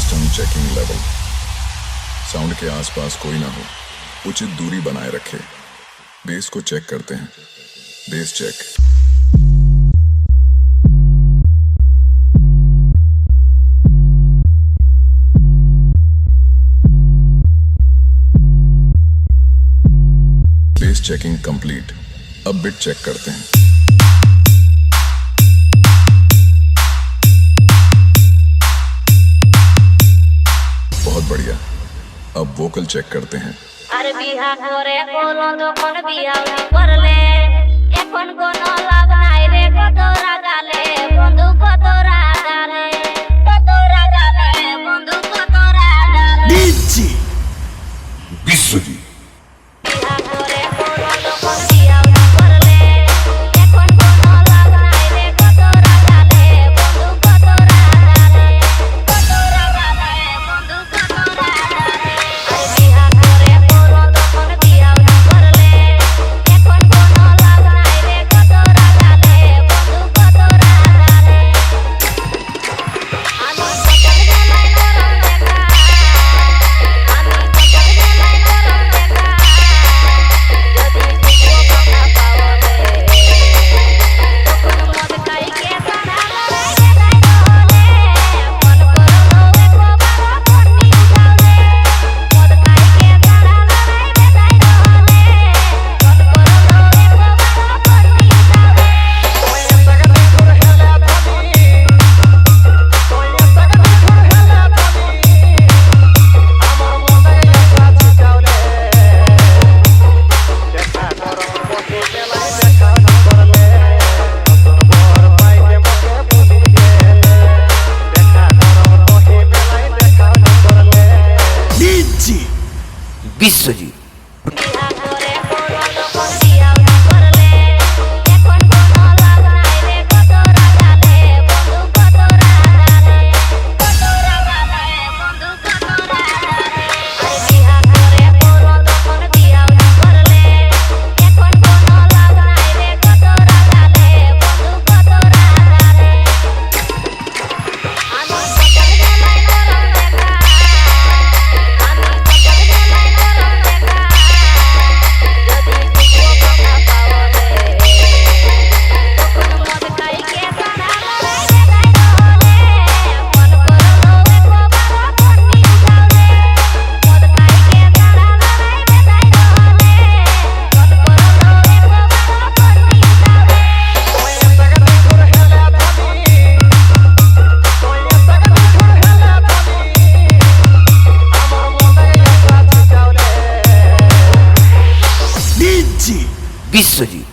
System checking level. Sound के आसपास कोई ना हो, उचित दूरी बनाए रखे। बेस को चेक करते हैं। Base check. Base checking complete. अब बिट चेक करते हैं। बहुत बढ़िया। अब वोकल चेक करते हैं। अरे बिहा करे कोलो तখন बिहाउनी करले এখন কোন লাভ নাই রে কতরা গালে বন্ধু কতরা গালে বন্ধু কতরা গালে ডিজি বিশ্বজিৎ বিহা করে কোলো তখন বিহাউনি করলে এখন কোন লাভ নাই রে কতরা গালে বন্ধু কতরা গালে বন্ধু কতরা গালে আরে বিহা করে কোলো তখন বিহাউনি করলে এখন কোন লাভ নাই রে কতরা গালে বন্ধু কতরা গালে আমি সকল গেলাই নরম দেখা আমি সকল গেলাই নরম দেখা যদি টুকরো কথা পাওয়ালে তখন মদ খাইকে সারা লড়াইকে যাই রহলে মন করলো একবার ফোনটি উঠাওলে মদ খাইকে সারা লড়াইকে যাই রহলে মন করলো একবার ফোনটি উঠাওলে ডিজি বিশ্বজিৎ বিহা করে কোলো তখন বিহাউনি করলে এখন কোন লাভ নাই রে কতরা গালে বন্ধু কতরা গালে বন্ধু কতরা গালে আরে বিহা করে কোলো তখন বিহাউনি করলে এখন কোন লাভ নাই রে কতরা গালে বন্ধু কতরা গালে আমি সকল গেলাই নরম দেখা আমি সকল গেলাই নরম দেখা যদি টুকরো কথা পাওয়ালে তখন মদ খাইকে সারা লড়াইকে যাই রহলে মন করলো একবার ফোনটি উঠাওলে মদ খাইকে সারা লড়াইকে যাই রহলে মন করলো একবার ফোনটি উঠাওলে ডিজি বিশ্বজিৎ